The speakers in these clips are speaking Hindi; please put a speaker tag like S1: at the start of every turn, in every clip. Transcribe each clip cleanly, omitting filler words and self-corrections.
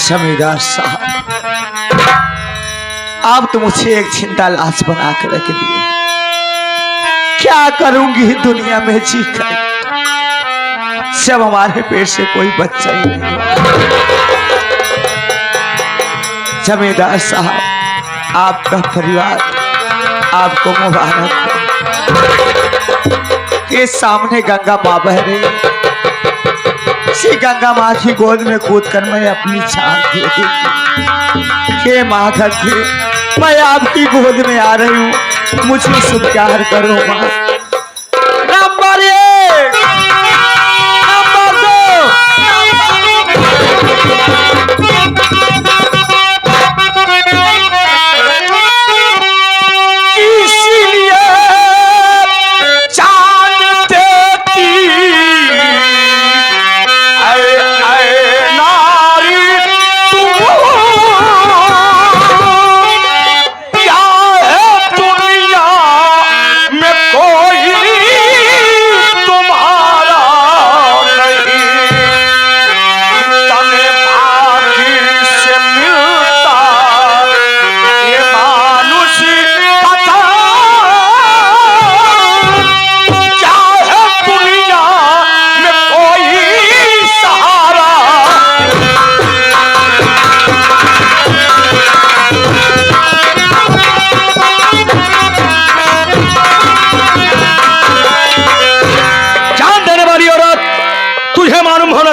S1: जमींदार साहब, आप तो मुझे एक जिंदा लाश बना कर रख दिए। क्या करूंगी दुनिया में जी कर, जब हमारे पेट से कोई बच्चा ही नहीं। जमींदार साहब, आपका परिवार आपको मुबारक हो। ये सामने गंगा माँ बह रही है, इसी गंगा माँ की गोद में कूद कर मैं अपनी जान दे देती। हे माँ गंगे, मैं आपकी गोद में आ रही हूँ, मुझे स्वीकार करो माँ। नंबर 1, नंबर 2, इसीलिए जान देती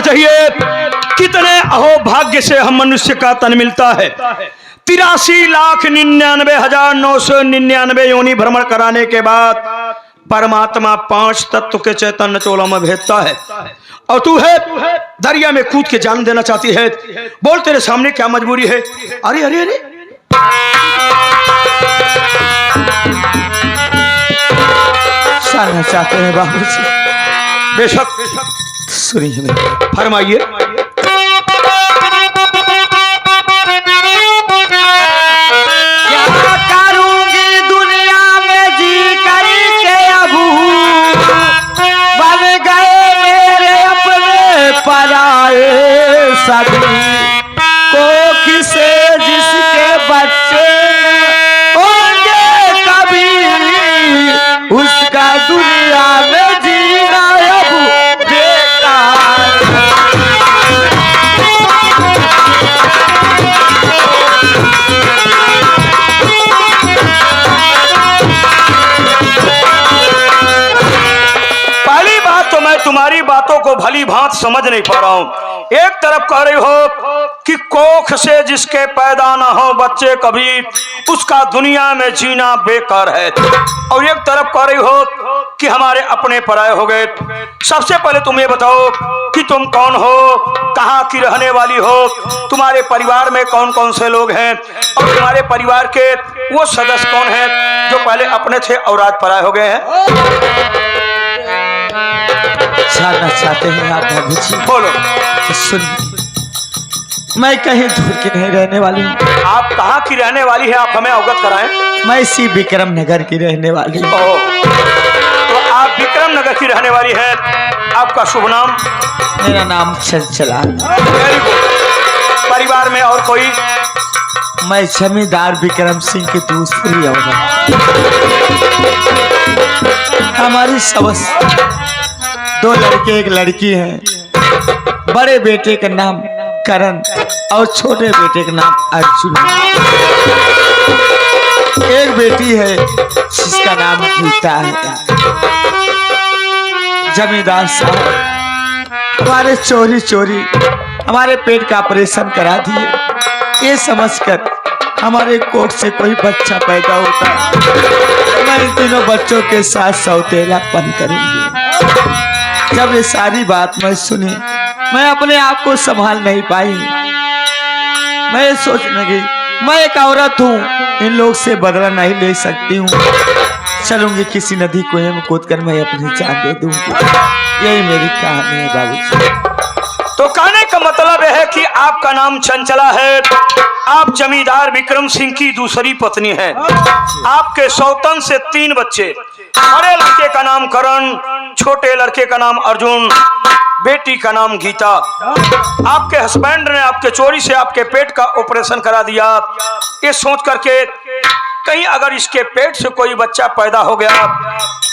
S2: चाहिए कितने अहोभाग्य से हम मनुष्य का तन मिलता है। 83,99,999 योनि भ्रमण कराने के बाद परमात्मा 5 तत्व के चैतन्य चोला में भेजता है, और तू है दरिया में कूद के जान देना चाहती है। बोल, तेरे सामने क्या मजबूरी है? अरे अरे अरे,
S1: जाना चाहते हैं बाबूजी?
S2: बेशक,
S1: सुनिए,
S2: फरमाइए।
S1: क्या करूंगी दुनिया में जी करके, अबू बन गए मेरे अपने पराए सभी। कोख से जिसके बच्चे होंगे कभी, उसका दुनिया में जीना अबू
S2: तुम्हारी बातों को भली भांत समझ नहीं पा रहा हूं। एक तरफ कह रही हो कि कोख से जिसके पैदा ना हो बच्चे कभी, उसका दुनिया में जीना बेकार है, और एक तरफ कह रही हो कि हमारे अपने पराये हो गए। सबसे पहले तुम ये बताओ कि तुम कौन हो, कहाँ की रहने वाली हो, तुम्हारे परिवार में कौन कौन से लोग हैं, और तुम्हारे परिवार के वो सदस्य कौन हैं जो पहले अपने थे और आज पराये हो गए हैं?
S1: जानना चाहते हैं आप बाबूजी?
S2: बोलो।
S1: तो सुनिए, मैं कहीं दूर की नहीं रहने वाली हूँ।
S2: आप कहाँ की रहने वाली है, आप हमें अवगत कराएं।
S1: मैं इसी विक्रम नगर की रहने वाली हूँ।
S2: तो आप विक्रम नगर की रहने वाली है। आपका शुभ नाम?
S1: मेरा नाम चंचला।
S2: Very good. परिवार में और कोई?
S1: मैं जमींदार विक्रम सिंह की दूसरी औरत। हमारी सबस 2 लड़के 1 लड़की है। बड़े बेटे का नाम करण और छोटे बेटे का नाम अर्जुन। एक बेटी है जिसका नाम गीता है। जमींदार साहब, हमारे चोरी चोरी हमारे पेट का ऑपरेशन करा दिए, ये समझकर हमारे कोख से कोई बच्चा पैदा होता है, मैं इन तीनों बच्चों के साथ सौतेलापन करूंगी। जब ये सारी बात मैं सुनी, मैं अपने आप को संभाल नहीं पाई। मैं सोचने लगी, मैं एक औरत हूँ, इन लोग से बदला नहीं ले सकती हूँ, चलूंगी किसी नदी कुएं में कूद कर मैं अपनी जान दे दूंगी। यही मेरी कहानी है बाबूजी।
S2: तो कहने का मतलब यह है कि आपका नाम चंचला है, आप जमींदार विक्रम सिंह की दूसरी पत्नी है। आपके सौतन से 3 बच्चे, बड़े लड़के का नाम करण, छोटे लड़के का नाम अर्जुन, बेटी का नाम गीता। आपके हस्बैंड ने आपके चोरी से आपके पेट का ऑपरेशन करा दिया, ये सोच करके कहीं अगर इसके पेट से कोई बच्चा पैदा हो गया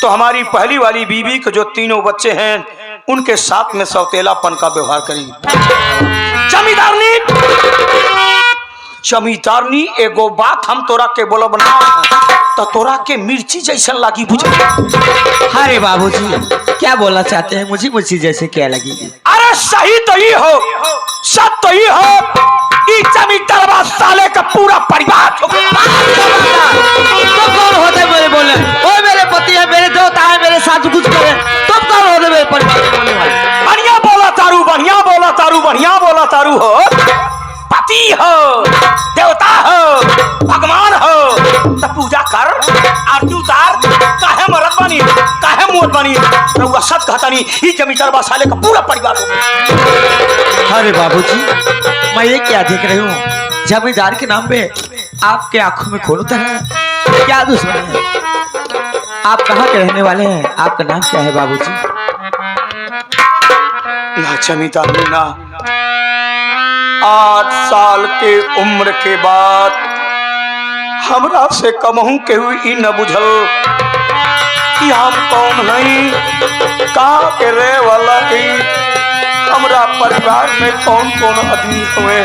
S2: तो हमारी पहली वाली बीवी के जो 3 बच्चे हैं उनके साथ में सौतेलापन का व्यवहार करेंगे। जमींदारनी एगो बात हम तोरा के बोलब ना तो तोरा के मिर्ची जैसा लगी बुझे।
S1: अरे बाबूजी क्या बोलना चाहते हैं, मुझे मुझे जैसे क्या लगी?
S2: अरे सही तो ही हो, सब तो ही हो, जमींदार साले का पूरा परिवार।
S1: तो कौन होते मेरे बोले? वो मेरे पति है, मेरे देवता है, मेरे साथ कुछ करे, तुम कौन होते मेरे परिवार के बोले वाले?
S2: बढ़िया बोला तारू, बढ़िया बोला तारू, बढ़िया बोला तारू हो। पति हो, देवता हो, भगवान हो तो पूजा कर, आरती उतार। काहे मरद बनी, काहे मोट बनी, रउआ सच कहता नहीं ही जमींदार साले का पूरा परिवार हो।
S1: अरे बाबूजी मैं ये क्या देख रही हूँ, जमींदार के नाम पे आपके आंखों में खोल उतर है, क्या दुश्मन है? आप कहाँ के रहने वाले हैं? आपका नाम क्या है बाबूजी?
S2: ना जमींदार ना, 8 साल के उम्र के बाद हमरा से कमहू के हुई न बुझल कि हम कौन नहीं, कहाँ के रहे वाला ही, हमरा परिवार में कौन कौन आदमी हुए।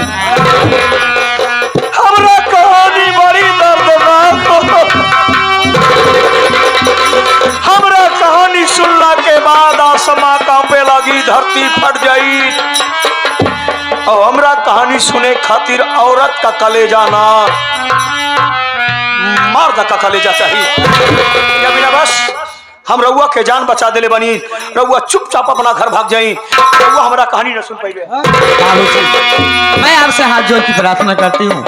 S2: हमरा कहानी बड़ी दर्दनाक हो। हमरा कहानी सुनला के बाद आसमां कांपे लगी, धरती फट जाई। और हमरा कहानी सुने खातिर औरत का कलेजा ना मर्द का कलेजा चाहिए। या बिना बस हम रउआ के जान बचा देले बनी, रउआ चुपचाप अपना घर भाग जाई, रउआ हमारा कहानी न सुन पाइबे।
S1: बाबूजी मैं आपसे हाथ जोड़ की प्रार्थना करती हूँ,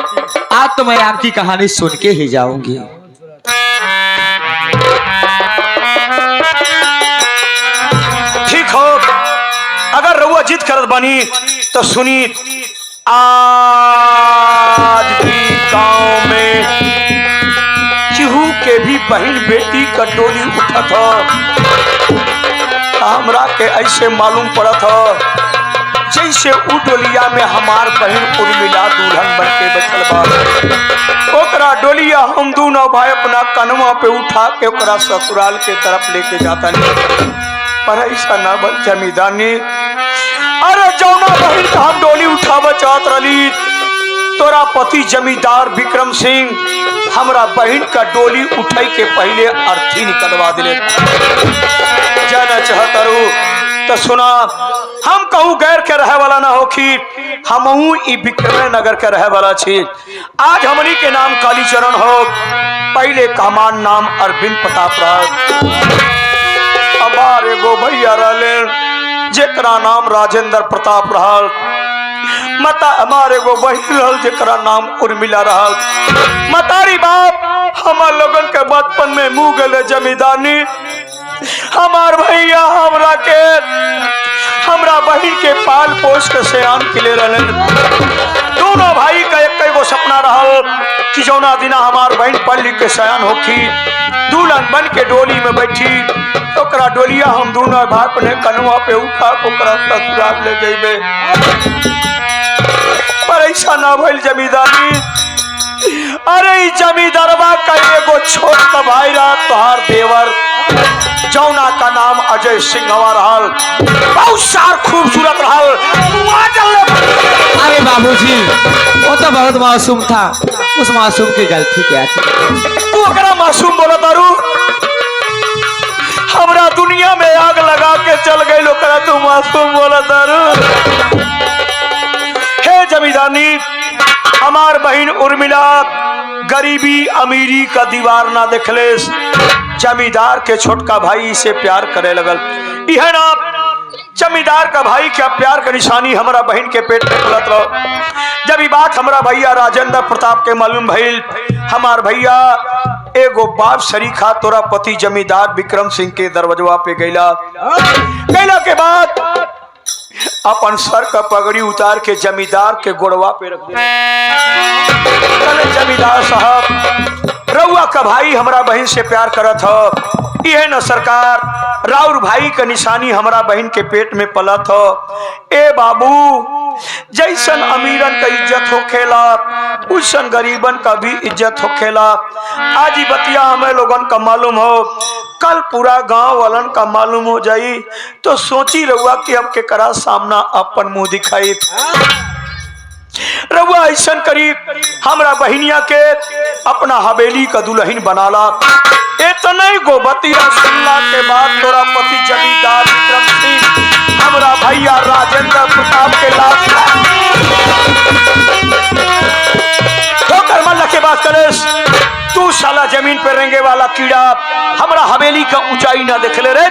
S1: आज तो मैं आपकी कहानी सुन के ही जाऊंगी।
S2: ठीक हो, अगर रउआ जिद करत बनी तो सुनी। आज भी गांव में चिहू के भी बहन बेटी का डोली उठत हो, हमरा के ऐसे मालूम पड़त हो जैसे उ डोलिया में हमार बहन उर्मिला दुल्हन बन के बैठल बा। ओकरा डोलिया हम दोनों भाई अपना कन्हवा पे उठा के ओकरा ससुराल के तरफ लेके जाता नहीं, पर ऐसा ना बन जमींदारनी। अरे जौना बहन का हम डोली उठावा चाहत रही, तोरा पति जमींदार विक्रम सिंह हमरा बहन का डोली उठाई के पहले अर्थी निकलवा दिले। जाना चाहता रू तो सुना, हम कहूँ गैर के रहे वाला ना हो कि हमहू ई विक्रम नगर के रहे वाला छी। आज हमनी के नाम कालीचरण हो, पहले का हमार नाम अरविंद प्रताप रहा। हमारे गो भैया रहले जेकरा नाम राजेंद्र प्रताप रहल, मता हमारे गो बहन रहल जेकरा नाम उर्मिला रहल। मतारी बाप हमार लोगन के बचपन में मुँह गले जमींदारनी। हमार भैया हमरा बहन के पाल पोस के सयान किले रहले। दोनों भाई का एक गो सपना रहल कि जौना दिना हमार बहन पढ़ लिख के सयान होखी, दुल्हन बन के डोली में बैठी, ओकरा डोलिया हम दोनों भाई अपने कन्हवा पे उठा ओकरा ससुराल ले जइबे। पर ऐसा ना भइल जमींदारी। अरे जमींदारवा का एगो छोटा भाई रहा तोहार देवर, जौना का नाम अजय सिंह रहल, बहुत सार खूबसूरत रहल।
S1: अरे बाबूजी वो तो बहुत मासूम था, उस मासूम की गलती क्या थी?
S2: तू ओकरा मासूम बोला तारू, हमरा दुनिया में आग लगा के चल गई, ओकरा तू मासूम बोला तारू। हे जमींदारनी, हमार बहन उर्मिला गरीबी अमीरी का दीवार ना देखले, जमींदार के छोटका भाई से प्यार करे लगल। यह ना जमींदार का भाई क्या प्यार का निशानी हमारा बहन के पेट में खुलत रहो। जब ये बात हमारा भैया राजेंद्र प्रताप के मालूम भइल, हमार भैया एगो बाप शरीखा तोरा पति जमींदार विक्रम सिंह के दरवाजा पे गैला के बाद अपन सर का पगड़ी उतार के जमींदार के गोड़वा पे रख दे। जमींदार साहब, रउआ का भाई हमरा बहन से प्यार करत हो, यह न सरकार राउर भाई का निशानी हमरा बहन के पेट में पलत हो। ए बाबू, जैसन अमीरन का इज्जत हो खेला उसन गरीबन का भी इज्जत हो खेला। आज ही बतिया हमें लोगन का मालूम हो, कल पूरा गांव वालन का मालूम हो जाई तो सोची रहुआ कि अब के करा सामना अपन मुंह दिखाई। रहुआ ऐसा करीब हमरा बहनिया के अपना हवेली का दुल्हन बनाला। इतने गो बतिया सुनला के बाद तोरा पति जमींदार विक्रम सिंह हमरा भैया राजेंद्र प्रताप के लाश ठोकर मल्ला के बात करेस। तू साला जमीन पर रेंगे वाला कीड़ा हमरा हवेली का ऊंचाई ना देखले रे।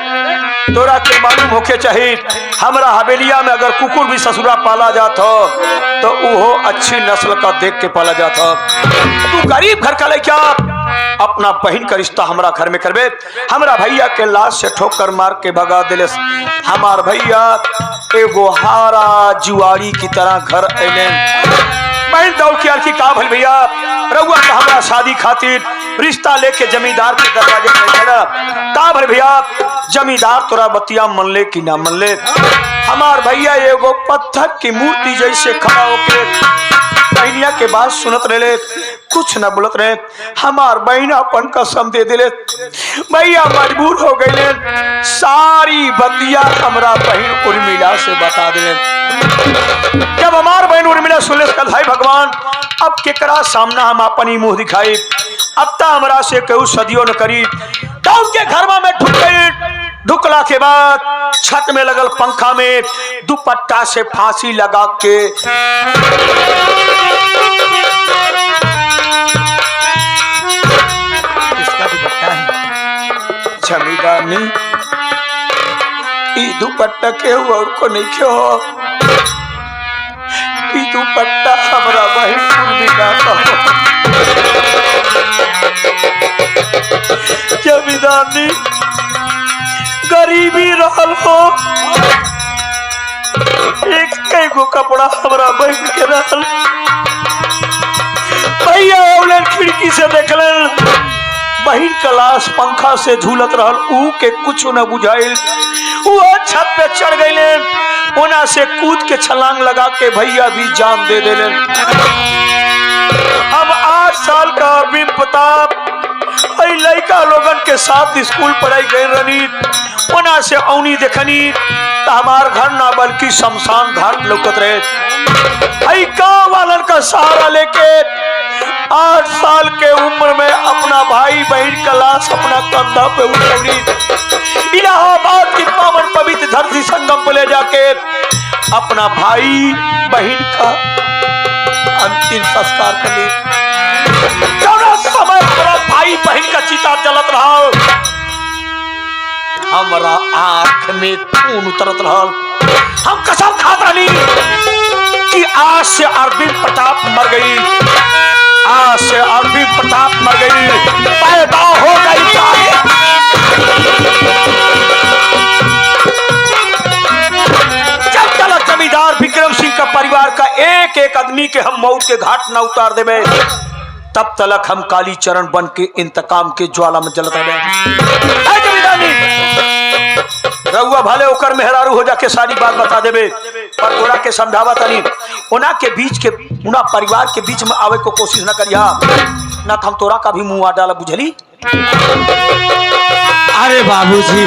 S2: तोरा के मालूम होके चाहिए हमरा हवेलिया में अगर कुकुर भी ससुरा पाला जात हो तो वो अच्छी नस्ल का देख के पाला जात हो। तू गरीब घर का लेके अपना बहन का रिश्ता हमरा घर में करबे। हमरा भैया के लाश से ठोकर मार के भगा दिले। हमार भैया एगो हारा जुआरी की तरह घर अले। बहन दौड़ के आरकी का भल भैया, रउआ का हमरा शादी खातिर रिश्ता लेके जमींदार के दरवाजे पे खड़ा का भल भैया। जमींदार तोरा बतिया मन ले कि ना मन ले। हमार भैया एगो पत्थर की मूर्ति जैसे खड़ा होके बहनिया के बात सुनत रहे, कुछ न बोलत रहे। हमार बहन अपन कसम दे दिले। भैया मजबूर हो गए, सारी बतिया हमरा बहन उर्मिला से बता दिले। जब हमार बहन उर्मिला सुनले कल हाय भगवान, अब केकरा सामना हम अपन ही मुंह दिखाई। अब ता हमरा से कहू सदियों न करी। दौड़ के घरवा में ढुक गई। ढुकला के बाद छत में लगल पंखा में दुपट्टा से फांसी लगा के इसका दुपट्टा है जमींदारनी, ई दुपट्टा के और को नहीं क्यों, ई दुपट्टा हमरा बहन उर्मिला का। जमींदारनी गरीबी रहल हो, एक गो कपड़ा हमरा बहन के रहल। भैया औलन खिड़की से देखलन बहन का लाश पंखा से झूलत रहल। ऊ के कुछ न बुझाइल। वो छत पे चढ़ गए, ओना से कूद के छलांग लगा के भैया भी जान दे देले। अब 8 साल का अरविंद प्रताप लड़का लोगन के साथ स्कूल पढ़ाई गए रनी। ओना से औनी देखनी तो हमार घर ना बल्कि शमशान घाट लौकत रहे। गाँव वालन का सहारा लेके 8 साल के उम्र में अपना भाई बहन का लाश अपना कंधा पे उठौनी। इलाहाबाद की पावन पवित्र धरती संगम पे ले जाके अपना भाई बहन का अंतिम संस्कार कर ली। समय भाई बहन का चिता जलत रहा, हमरा आंख में खून उतरत रहा। हम कसम खात रही कि आज से अरविंद प्रताप मर गई, आज से अरविंद प्रताप मर गई, पैदा हो गई। जब तक जमींदार विक्रम सिंह का परिवार का एक एक आदमी के हम मौत के घाट न उतार देवे, तब तक हम काली चरण बन के इंतकाम के ज्वाला में जलता रहे। रउआ भले ओकर मेहरारू हो जाके सारी बात बता देवे, पर तोरा के समझावा तनी उना के बीच के उना परिवार के बीच में आवे को कोशिश न करिया, ना हम तोरा का भी मुंह डाला, बुझली।
S1: अरे बाबूजी,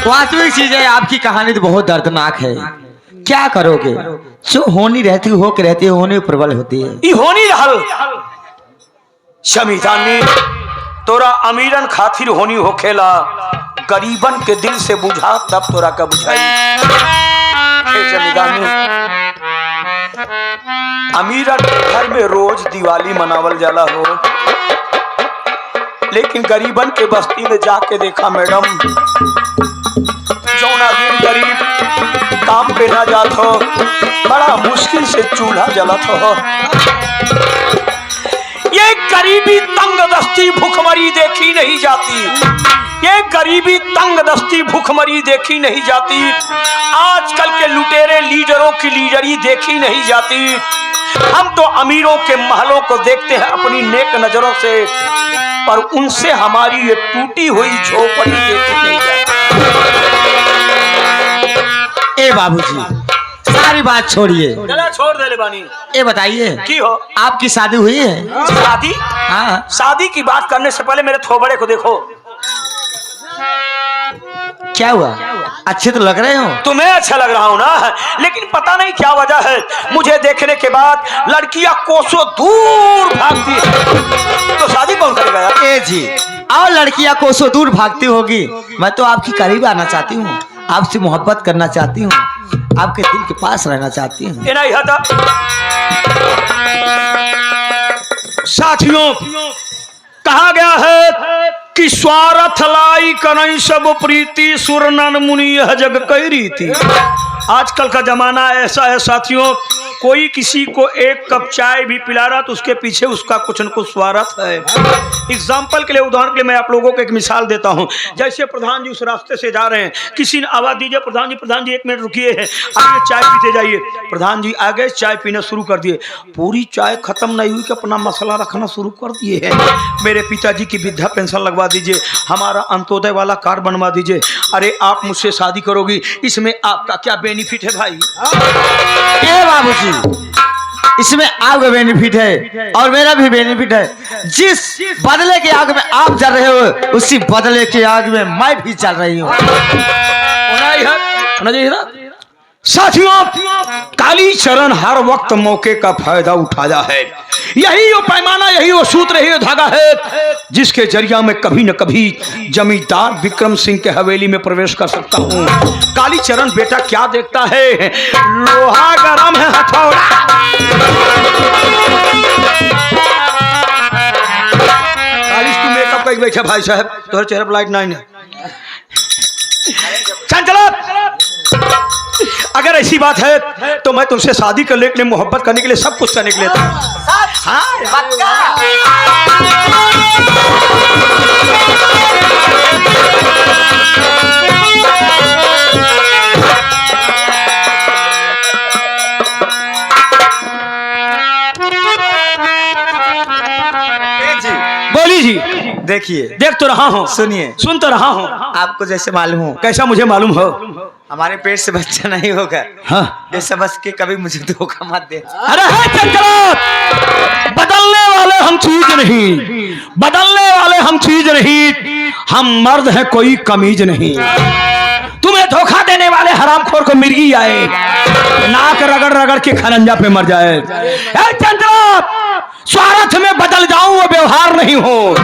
S1: वास्तविक चीज है, आपकी कहानी तो बहुत दर्दनाक है। क्या करोगे, जो होनी रहती हो के रहती है, होनी प्रबल होती है।
S2: ई होनी रहल शमीदानी, तोरा अमीरन खातिर होनी हो खेला, गरीबन के दिल से बुझा तब तोरा का बुझाई। जमींदानी, अमीरन के घर में रोज दिवाली मनावल जाला हो, लेकिन गरीबन के बस्ती में जाके देखा मैडम, जौना दिन गरीब काम पे ना जात हो, बड़ा मुश्किल से चूल्हा जलत हो। ये गरीबी तंग दस्ती भूखमरी देखी नहीं जाती, ये गरीबी तंग दस्ती भूखमरी देखी नहीं जाती। आजकल के लुटेरे लीडरों की लीडरी देखी नहीं जाती। हम तो अमीरों के महलों को देखते हैं अपनी नेक नजरों से, पर उनसे हमारी ये टूटी हुई झोपड़ी देखी नहीं जाती।
S1: ए बाबूजी, सारी बात छोड़िए,
S2: चला छोड़ दे ले बानी।
S1: ये बताइए
S2: की हो
S1: आपकी शादी हुई है?
S2: शादी?
S1: हाँ।
S2: शादी की बात करने से पहले मेरे थोबड़े को देखो।
S1: क्या हुआ? अच्छे तो लग रहे हो।
S2: तुम्हें अच्छा लग रहा हूँ ना, लेकिन पता नहीं क्या वजह है, मुझे देखने के बाद लड़कियां कोसों दूर भागती है। तो शादी कौन करेगा यार?
S1: ए जी, और लड़कियां कोसों दूर भागती होगी, मैं तो आपकी करीब आना चाहती हूँ, आपसे मोहब्बत करना चाहती हूँ, आपके दिल के पास रहना चाहती हूँ।
S2: ये नहीं था साथियों, कहा गया है कि स्वार्थ लाई कनई सब प्रीति सुर नन मुनि यह जग कई रीति। आजकल का जमाना ऐसा है साथियों, कोई किसी को एक कप चाय भी पिला रहा तो उसके पीछे उसका कुछ न कुछ स्वार्थ है। एग्जाम्पल के लिए, उदाहरण के लिए मैं आप लोगों को एक मिसाल देता हूं। जैसे प्रधान जी उस रास्ते से जा रहे हैं, किसी ने आवाज दीजिए प्रधान जी 1 मिनट रुकिए है, आगे चाय पीते जाइए। प्रधान जी आगे चाय पीना शुरू कर दिए, पूरी चाय खत्म नहीं हुई कि अपना मसला रखना शुरू कर दिए है। मेरे पिताजी की वृद्धा पेंशन लगवा दीजिए, हमारा अंत्योदय वाला कार्ड बनवा दीजिए। अरे आप मुझसे शादी करोगी, इसमें आपका क्या बेनिफिट है भाई?
S1: ए बाबूजी, इसमें आपका बेनिफिट है और मेरा भी बेनिफिट है। जिस बदले की आग में आप जल रहे हो, उसी बदले की आग में मैं भी चल रही हूँ।
S2: साथियों, कालीचरण हर वक्त मौके का फायदा उठाया है। यही वो पैमाना, यही वो सूत्र, यही वो धागा है जिसके जरिया में कभी न कभी जमींदार विक्रम सिंह के हवेली में प्रवेश कर सकता हूँ। कालीचरण बेटा क्या देखता है? लोहा गरम है, हथौड़ा। कालीच तू मेकअप करके बैठा भाई साहब, तुम्हारे चेहरे पर लाइट नहीं है। चलो, अगर ऐसी बात है तो मैं तुमसे शादी करने के लिए, मोहब्बत करने के लिए, सब कुछ करने के लिए बोली जी।
S1: देखिए,
S2: देख तो रहा हूँ,
S1: सुनिए,
S2: सुन तो रहा हूँ।
S1: आपको जैसे मालूम हो,
S2: कैसा मुझे मालूम हो?
S1: हमारे पेट से बच्चा नहीं होगा।
S2: हाँ,
S1: ये समझ के कभी मुझे धोखा मत दे।
S2: अरे है चंचल, बदलने वाले हम चीज नहीं, बदलने वाले हम चीज नहीं, हम मर्द हैं कोई कमीज नहीं। तुम्हें धोखा देने वाले हरामखोर को मिर्गी आए, नाक रगड़ रगड़ के खरंजा पे मर जाए। चंचल, स्वार्थ में बदल जाऊं वो व्यवहार नहीं हो,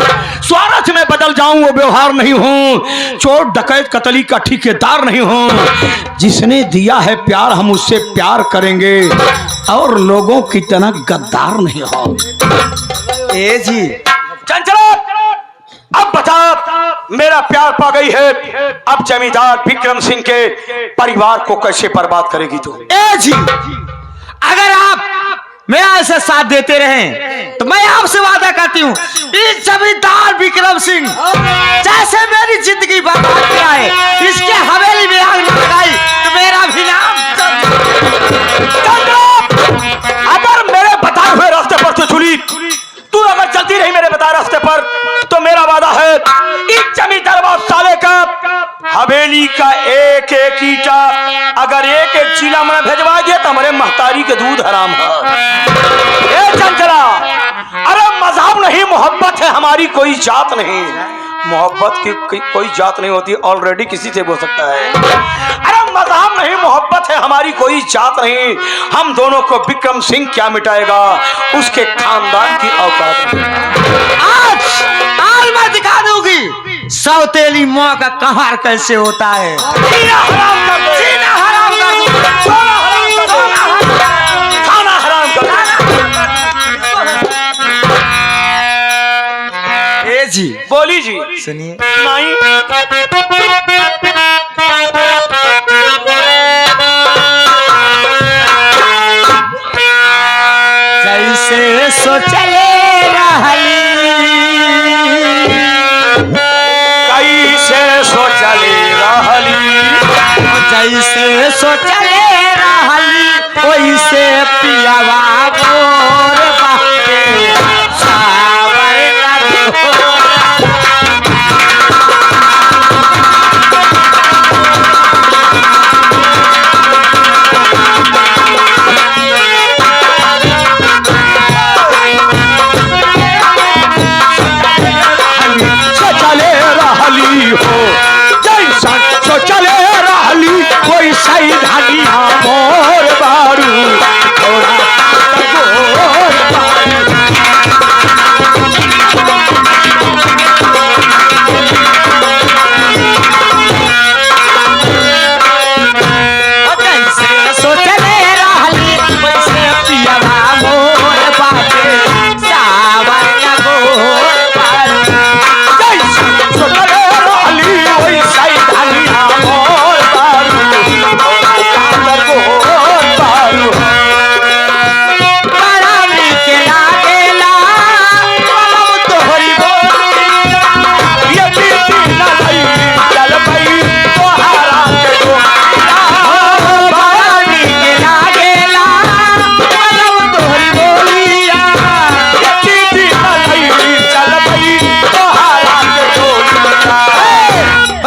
S2: स्वार्थ में बदल जाऊं वो व्यवहार नहीं हूं, चोर डकैत कतली का ठेकेदार नहीं हूं। जिसने दिया है प्यार हम उससे प्यार करेंगे और लोगों की तरह गद्दार नहीं हो।
S1: ए जी,
S2: चंचला, अब बता, मेरा प्यार पा गई है, अब जमींदार विक्रम सिंह के परिवार को कैसे बर्बाद करेगी तू?
S1: ए जी, अगर आप मेरा ऐसा साथ देते रहें तो मैं आपसे वादा करती हूँ, इस जमींदार विक्रम सिंह जैसे मेरी जिंदगी बर्बाद कराए, इसके हवेली में आग न लगाई तो मेरा भी नाम।
S2: अगर मेरे बताए हुए रास्ते पर तो चुली, तू अगर चलती रही मेरे बताए रास्ते पर, तो मेरा वादा है इस जमींदार साले का हवेली का एक एक ईटा अगर एक एक जिला में भेजवा दिया तो हमारे महतारी के दूध हराम है। ए चंचला, अरे मजहब नहीं, मोहब्बत है हमारी, कोई जात नहीं। मोहब्बत की कोई जात नहीं होती, ऑलरेडी किसी से हो सकता है। अरे मजहब नहीं, मोहब्बत है हमारी, कोई जात नहीं। हम दोनों को विक्रम सिंह क्या मिटाएगा, उसके खानदान की औकात नहीं।
S1: आज मैं दिखा दूंगी सौतेली माँ का कहार कैसे होता है।
S2: जीना हराम कर दो,
S1: जीना हराम कर दो,
S2: सोना हराम कर दो, खाना हराम कर दो।
S1: ए जी,
S2: बोली जी,
S1: सुनिए,
S2: नहीं
S1: जैसे सोचले रहली कैसे पियावा मोर बाटे सावर लगो।
S2: चले रहली हो जैसा चले रहली कोई सही धनिया मोर बारू थोड़ा गोर बारू।
S1: कैसे सोचले रहली कैसे पियावा मोर बाटे सावर लगो।
S2: चले रहली कोई सही धनिया मोर बारू थोड़ा गोर बारू।
S1: बड़ा नीक लागेला कलम तोहरी बोलिया।
S2: ये बीती न लई चल पई तोहरा के डोरिया।
S1: बड़ा नीक लागेला कलम तोहरी बोलिया।
S2: ये बीती न लई चल पई तोहरा के डोरिया।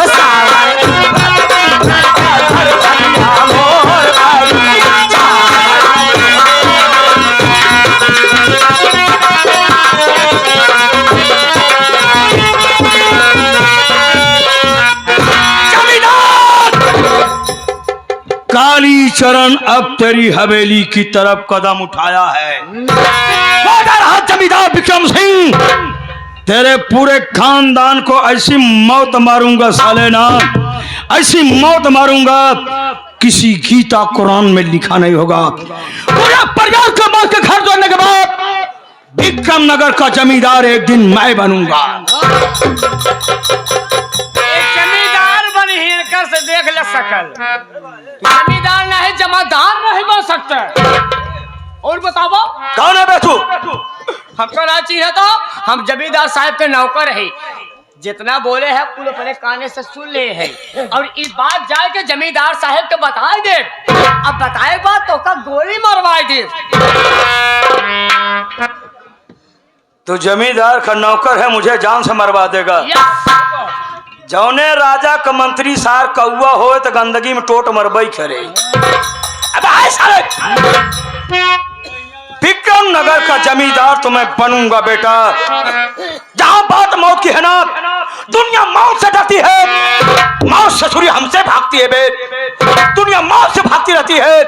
S1: सावर
S2: धनिया मोर बारू काली चरण अब तेरी हवेली की तरफ कदम उठाया है। जमींदार विक्रम सिंह तेरे पूरे खानदान को ऐसी मौत मारूंगा साले ना, ऐसी मौत मारूंगा किसी गीता कुरान में लिखा नहीं होगा। पूरा परिवार को मार के घर जोड़ने के बाद विक्रम नगर का जमींदार एक दिन मैं बनूंगा।
S3: जमींदार बनी हिरकर से देख ले सकल। जमींदार नहीं जमादार नहीं बन सकते। और बताओ
S2: कौन है बे तू?
S3: हमको ना चाहिए तो हम जमींदार साहब के नौकर है। जितना बोले है कुल अपने काने से सुन ले है और इस बात जाए के जमींदार साहब के बताए दे। अब बताए बात तो का गोली मरवाए दे।
S2: तू जमींदार का नौकर है, मुझे जान से मरवा देगा। जौने राजा का मंत्री सार कौआ हो तो गंदगी में टोट मरबई करे। अब आए साले विक्रम नगर का जमींदार तो मैं बनूंगा बेटा। जहां बात मौत की है ना, दुनिया मौत से डरती है। मौत से छुरी हमसे भागती है बे, दुनिया मौत से भागती रहती है।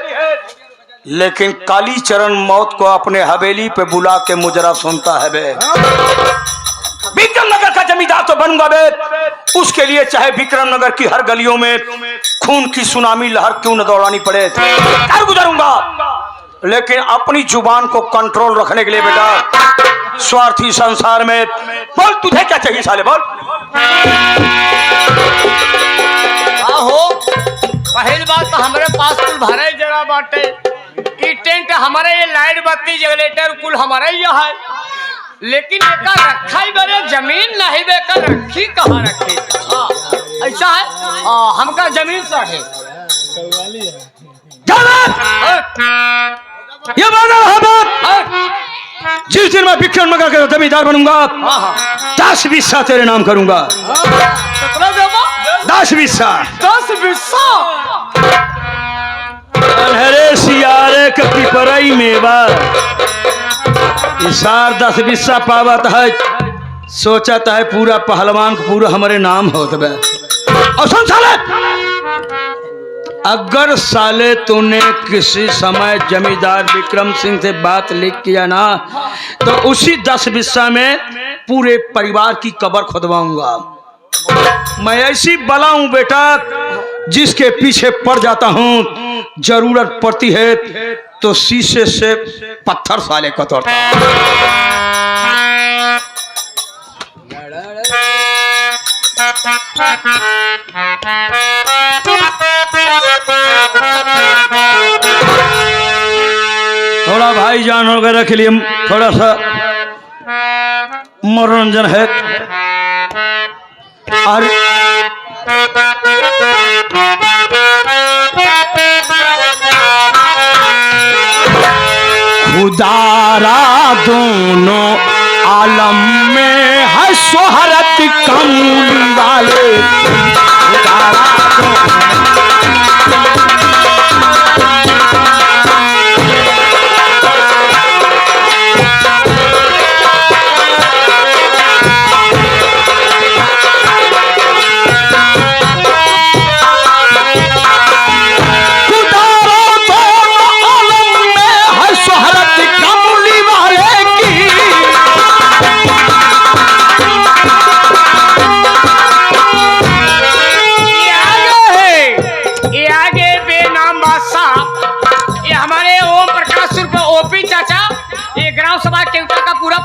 S2: लेकिन काली चरण मौत को अपने हवेली पे बुला के मुजरा सुनता है बे। विक्रम नगर का जमींदार तो बनूंगा बे, उसके लिए चाहे विक्रम नगर की हर गलियों में खून की सुनामी लहर क्यों न दौड़ानी पड़े, कर गुजरूंगा। लेकिन अपनी जुबान को कंट्रोल रखने के लिए बेटा, स्वार्थी संसार में बोल तुझे क्या चाहिए साले, बोल।
S3: हो पहली बात तो हमारे पास कुल भरे जरा बाटे। ई टेंट हमारे, ये लाइट बत्ती जनरेटर कुल हमारे ही है। लेकिन एका रखा ही बड़े जमीन नहीं बेकर रखी कहाँ रखे। ऐसा है हमका जमीन सा है।
S2: ये बात जिस दिन मैं विक्रम नगर का जमींदार बनूंगा 10 बिस्सा तेरे नाम करूंगा। 10 बिस्सा
S3: 10 बिस्सा।
S2: अरे सियारे के पिपरई मेवा इसार 10 बिस्सा पावत है, सोचता है पूरा पहलवान को पूरा हमारे नाम होत बे। और सुन साले, अगर साले तूने किसी समय जमींदार विक्रम सिंह से बात लिख किया ना, तो उसी 10 बिस्सा में पूरे परिवार की कब्र खुदवाऊंगा। मैं ऐसी बला हूं बेटा, जिसके पीछे पड़ जाता हूं, जरूरत पड़ती है तो शीशे से पत्थर साले को तोड़ता थोड़ा भाईजान वगैरह के लिए थोड़ा सा मनोरंजन है। और खुदारा दोनों आलम में है शोहरत कमली वाले खुदारा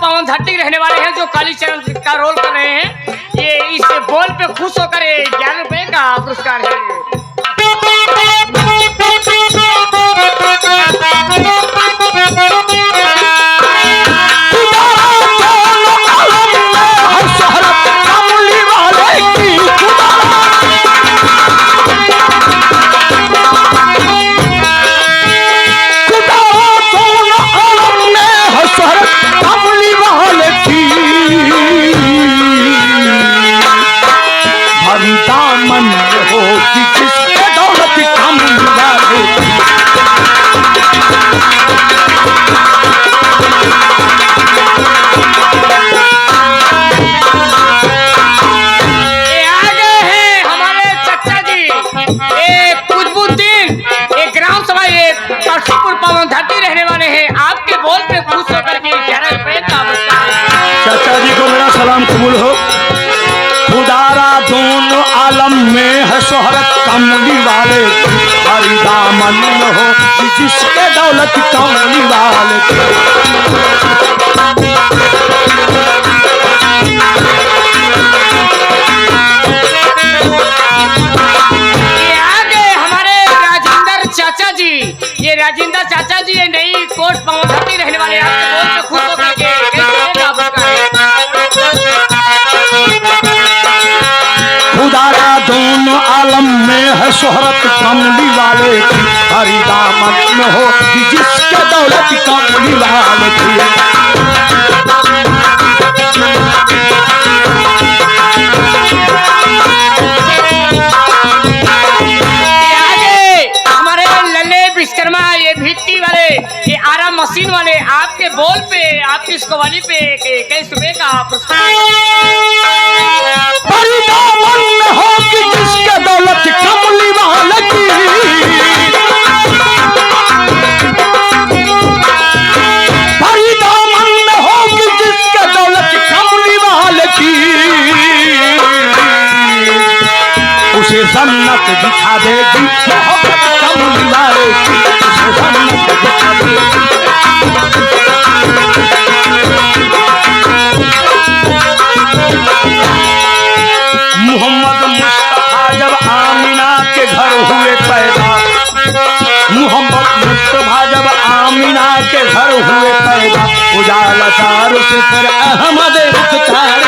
S3: पावन धरती रहने वाले हैं जो कालीचरण का रोल कर रहे हैं। ये इस बोल पे खुश होकर 11 रुपए का पुरस्कार है। पावन धरती रहने वाले हैं। आपके बोल पे खुश होकर के 11 रुपए का पुरस्कार।
S2: चाचा जी को मेरा सलाम कबूल हो। खुदारा दोनों आलम में है शोहरत कमली वाले हरी दामन हो जिसके दौलत कमली वाले
S3: ये राजेंद्र चाचा जी ये नई कोट पावन धरती रहने वाले आपके बोल पे खुश होकर के
S2: खुदारा दोनों आलम में है शोहरत कमली वाले हरी दामन में हो जिसके दौलत कमली वाले
S3: ये आराम मशीन वाले आपके बोल पे आपकी स्कवाली पे 21 रुपए का पुरस्कार।
S2: जिसके दौलत कमली वाले की बड़ी दामन में होगी जिसके दौलत कमली वाले की उसे जन्नत दिखा देगी कमली वाले की मोहम्मद मुस्तफा जब आमिना के घर हुए पैदा मोहम्मद मुस्तफा जब आमिना के घर हुए पैदा उजाला सार से फिर अहमद मुख्तार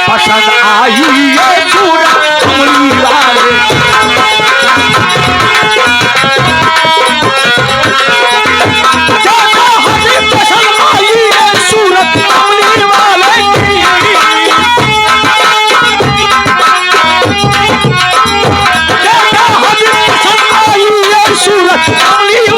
S2: पसंद आई ये सूरत कमली वाले पसंद आई ये सूरत कमली वाले पसंद आई ये सूरत कमली